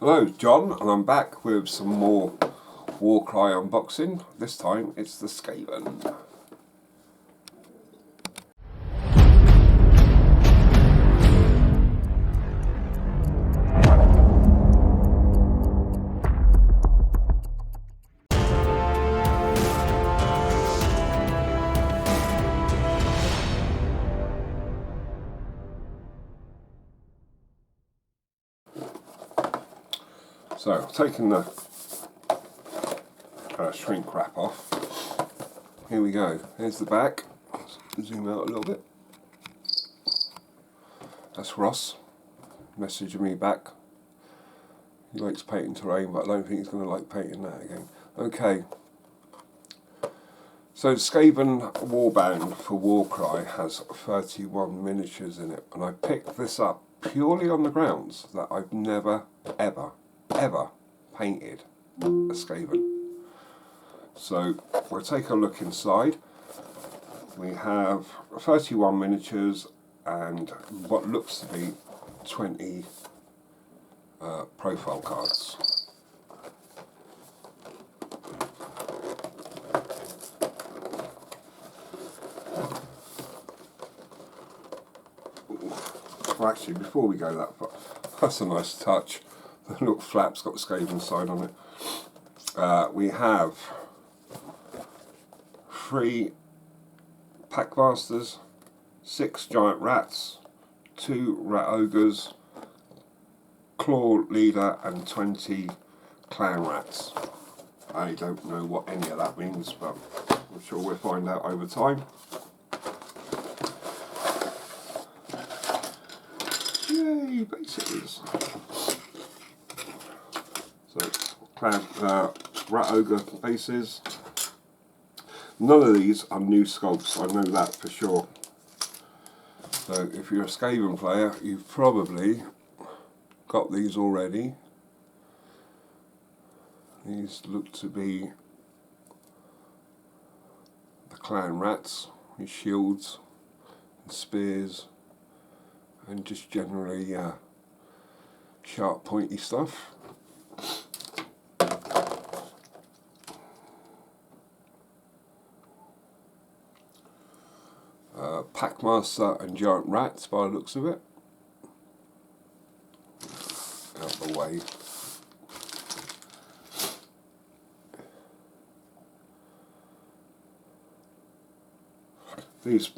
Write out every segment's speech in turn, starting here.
Hello, John, and I'm back with some more WARCRY unboxing. This time it's the Skaven. So, taking the shrink wrap off, here we go. Here's the back. Let's zoom out a little bit. That's Ross messaging me back. He likes painting terrain, but I don't think he's going to like painting that again. Okay. So the Skaven Warband for WARCRY has 31 miniatures in it, and I picked this up purely on the grounds that I've never, ever painted a Skaven. So we'll take a look inside. We have 31 miniatures and what looks to be 20 profile cards. Well, actually, before we go that far, that's a nice touch. The little flap's got the Skaven sign on it. We have 3 Packmasters, 6 Giant Rats, 2 Rat Ogres, Claw Leader, and 20 Clan Rats. I don't know what any of that means, but I'm sure we'll find out over time. Yay, bases! So, Clan Rat Ogre bases. None of these are new sculpts, I know that for sure. So if you're a Skaven player, you've probably got these already. These look to be the Clan Rats with shields and spears and just generally sharp pointy stuff. Packmaster and Giant Rats by the looks of it. Out the way. These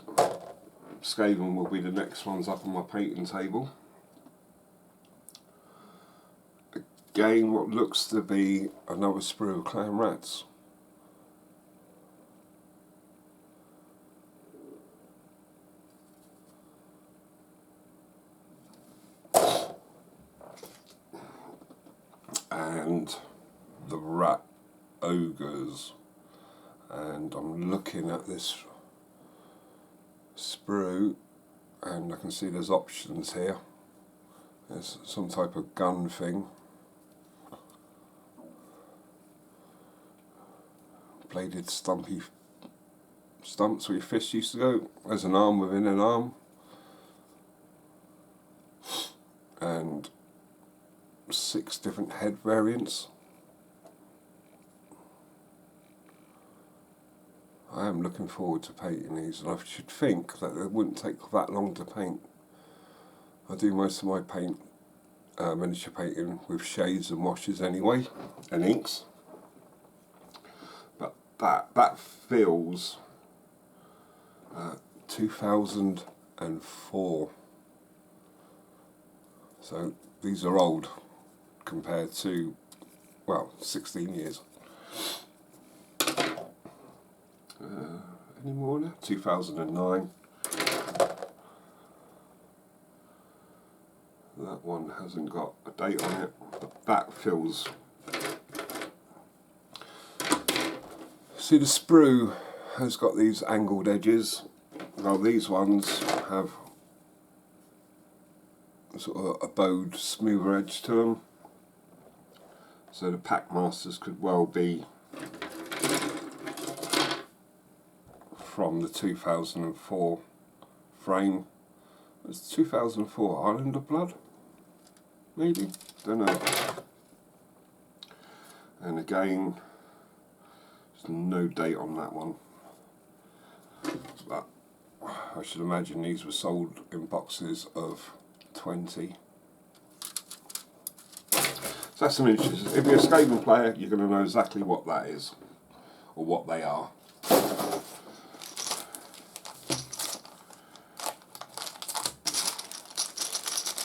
Skaven will be the next ones up on my painting table. Again, what looks to be another sprue of Clan Rats. And the Rat Ogres, and I'm looking at this sprue and I can see there's options here. There's some type of gun thing, bladed stumpy stumps where your fist used to go. There's an arm within an arm, and 6 different head variants. I am looking forward to painting these, and I should think that it wouldn't take that long to paint. I do most of my miniature painting with shades and washes anyway, and inks. But that feels 2004. So these are old compared to, well, 16 years. Any more now? 2009. That one hasn't got a date on it, but that feels... See, the sprue has got these angled edges. Well, these ones have sort of a bowed, smoother edge to them. So the Packmasters could well be from the 2004 frame. It's 2004 Island of Blood, maybe? Don't know. And again, there's no date on that one, but I should imagine these were sold in boxes of 20. So that's some miniatures. If you're a Skaven player, you're going to know exactly what that is, or what they are.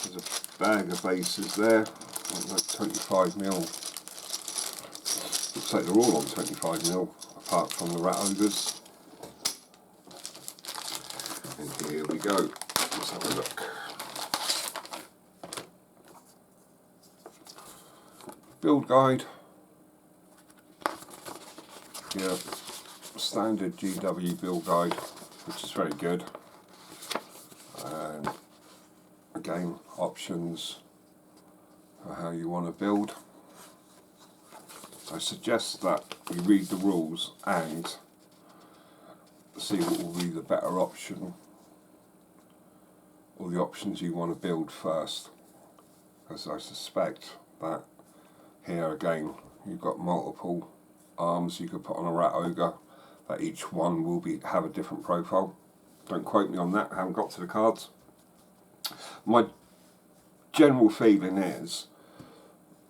There's a bag of bases there, like 25mm. Looks like they're all on 25mm, apart from the Rat Ogres. And here we go. Let's have a look. Build guide. Yeah, standard GW build guide, which is very good. And again, options for how you want to build. I suggest that you read the rules and see what will be the better option, or the options you want to build first, because I suspect that here again you've got multiple arms you could put on a Rat Ogre, that each one will have a different profile. Don't quote me on that, I haven't got to the cards. My general feeling is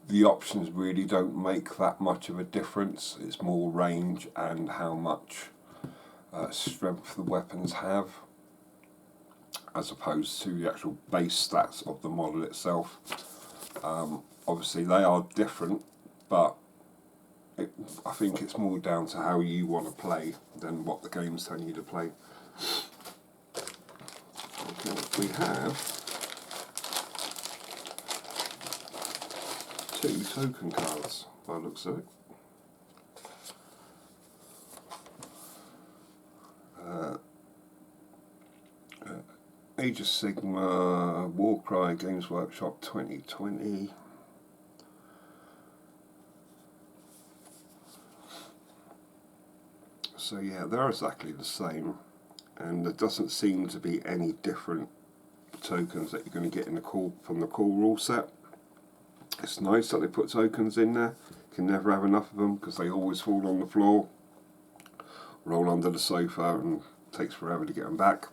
the options really don't make that much of a difference. It's more range and how much strength the weapons have, as opposed to the actual base stats of the model itself. Obviously they are different, but I think it's more down to how you want to play than what the game's telling you to play. Okay, we have 2 token cards by the looks of it. Age of Sigma, WARCRY Games Workshop 2020. So yeah, they're exactly the same, and there doesn't seem to be any different tokens that you're going to get in the from the core rule set. It's nice that they put tokens in there. You can never have enough of them because they always fall on the floor, roll under the sofa, and it takes forever to get them back.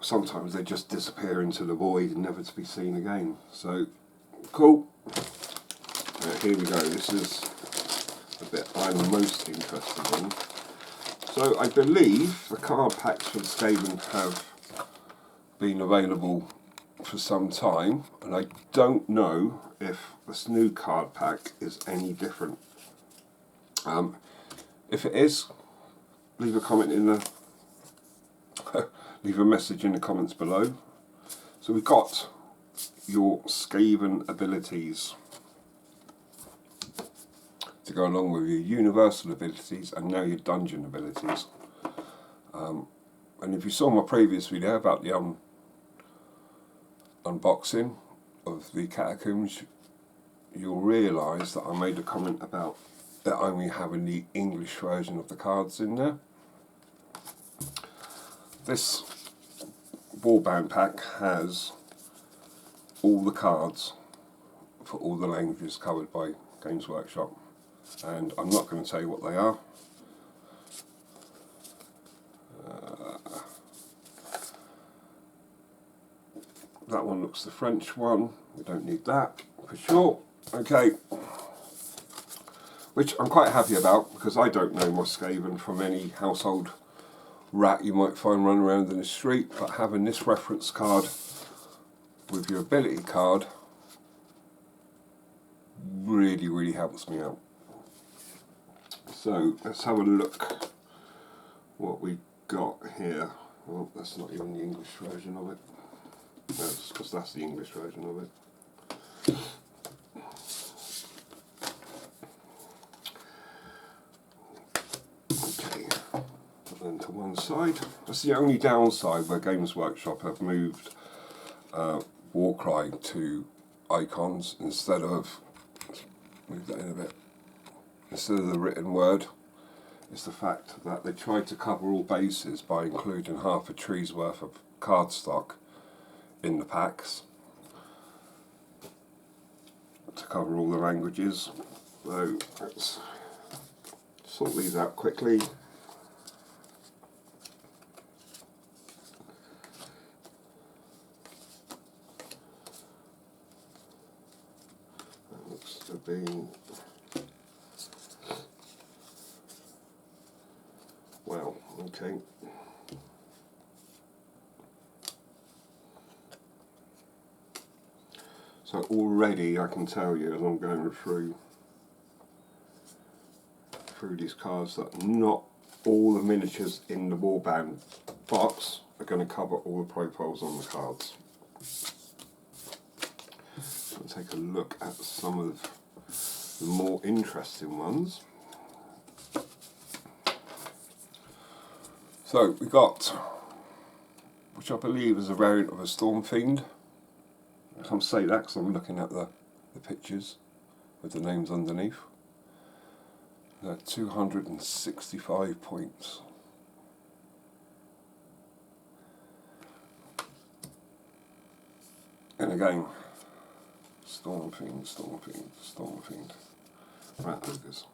Sometimes they just disappear into the void and never to be seen again. So, cool. Here we go. This is the bit I'm most interested in. So I believe the card packs for the Skaven have been available for some time, and I don't know if this new card pack is any different. If it is, leave a comment in the leave a message in the comments below. So we've got your Skaven abilities to go along with your universal abilities and now your dungeon abilities. And if you saw my previous video about the unboxing of the catacombs, you'll realise that I made a comment about it only having the English version of the cards in there. This Warband pack has all the cards for all the languages covered by Games Workshop, and I'm not going to tell you what they are. That one looks the French one, we don't need that for sure. Okay, which I'm quite happy about because I don't know my Skaven from any household rat you might find running around in the street, but having this reference card with your ability card really helps me out. So let's have a look what we got here. Well, that's not even the English version of it. That's because that's the English version of it. Okay, put them to one side. That's the only downside where Games Workshop have moved WARCRY to icons instead of, move that in a bit, instead of the written word. Is the fact that they tried to cover all bases by including half a tree's worth of cardstock in the packs to cover all the languages. So let's sort these out quickly. That looks to be, well, okay. So already I can tell you as I'm going through these cards that not all the miniatures in the Warband box are going to cover all the profiles on the cards. So I'll take a look at some of the more interesting ones. So we got, which I believe is a variant of a Storm Fiend. I can't say that because I'm looking at the pictures with the names underneath. They're 265 points. And again, Storm Fiend, Storm Fiend, Storm Fiend. Right, there it is.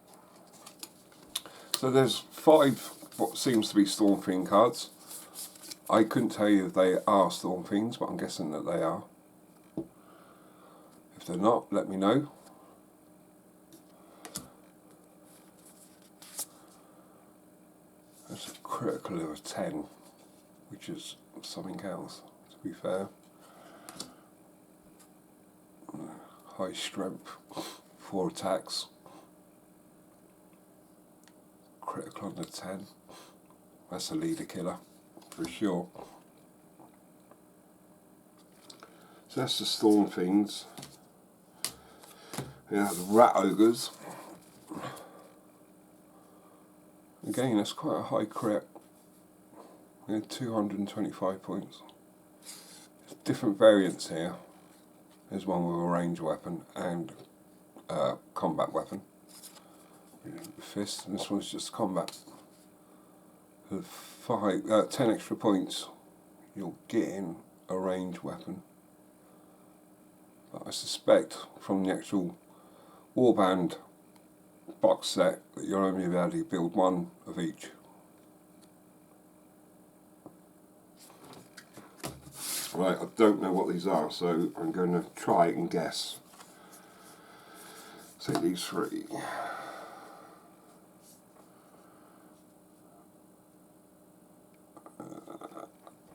So there's 5 what seems to be Storm Fiend cards. I couldn't tell you if they are Storm Fiends, but I'm guessing that they are. If they're not, let me know. That's a critical of a 10, which is something else, to be fair. High strength, 4 attacks. Critical on the 10. That's a leader killer, for sure. So that's the Storm Fiends. Yeah, the Rat Ogres. Again, that's quite a high crit. Yeah, 225 points. There's different variants here. There's one with a ranged weapon and combat weapon. Fist, and this one's just combat. For 10 extra points, you'll get in a ranged weapon. But I suspect from the actual Warband box set that you're only able to build one of each. Right, I don't know what these are, so I'm going to try and guess. Say these 3.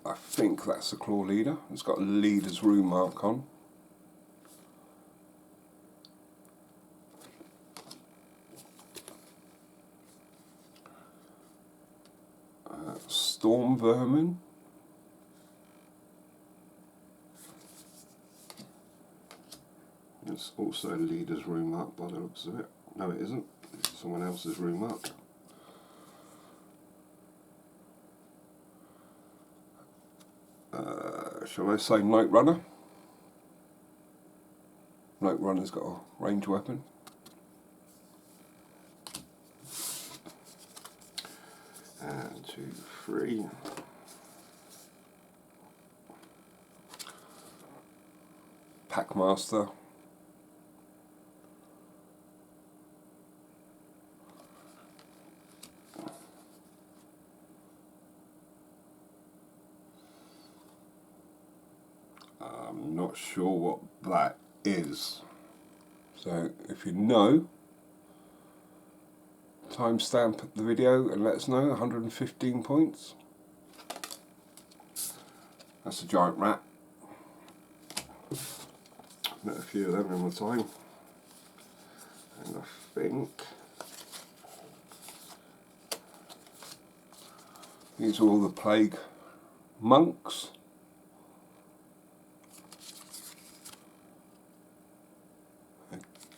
I think that's the Claw Leader. It's got a leader's rune mark on. Storm Vermin. It's also a leader's rune mark by the looks of it. No, it isn't. It's someone else's rune mark. Shall I say Night Runner? Night Runner's got a ranged weapon. And 2, 3. Packmaster. I'm not sure what that is. So if you know, timestamp the video and let us know. 115 points. That's a giant rat. Met a few of them in my time. And I think these are all the plague monks.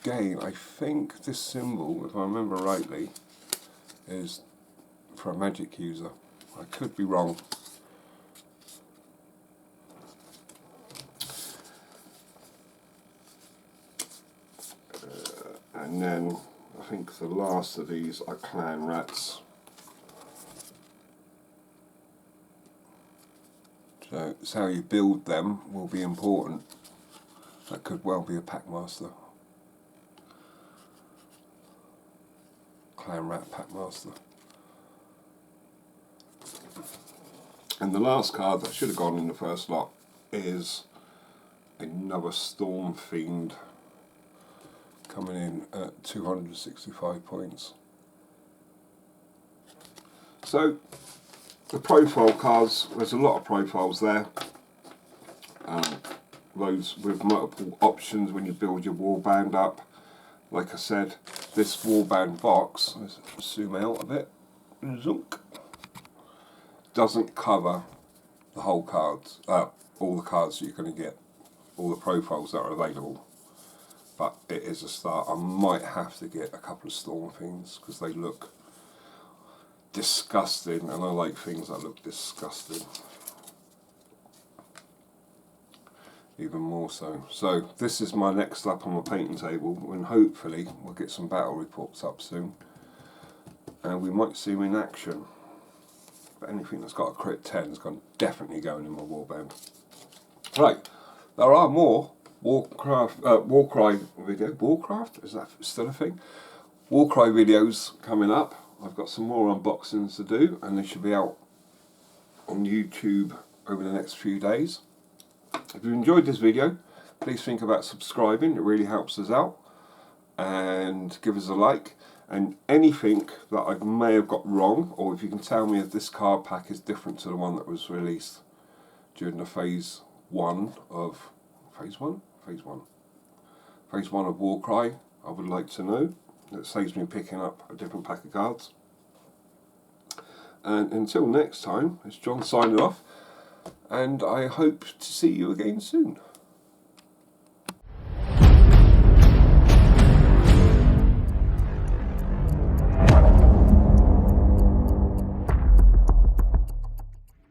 Again, I think this symbol, if I remember rightly, is for a magic user. I could be wrong. And then I think the last of these are clan rats. So it's how you build them will be important. That could well be a Packmaster. Clan Rat Packmaster. And the last card that should have gone in the first lot is another Storm Fiend, coming in at 265 points. So the profile cards, there's a lot of profiles there. Those with multiple options when you build your warband up. Like I said, this warband box, let's zoom out a bit, zoom, doesn't cover the whole cards, all the cards that you're going to get, all the profiles that are available. But it is a start. I might have to get a couple of Storm Fiends because they look disgusting, and I like things that look disgusting. Even more so. So this is my next up on my painting table, and hopefully we'll get some battle reports up soon. And we might see them in action. But anything that's got a crit 10 is definitely going in my warband. Right, there are more WARCRY video. WARCRAFT? Is that still a thing? WARCRY videos coming up. I've got some more unboxings to do, and they should be out on YouTube over the next few days. If you enjoyed this video, please think about subscribing. It really helps us out. And give us a like. And anything that I may have got wrong, or if you can tell me if this card pack is different to the one that was released during the phase one of phase one of WARCRY, I would like to know. That saves me picking up a different pack of cards. And until next time, it's John signing off, and I hope to see you again soon.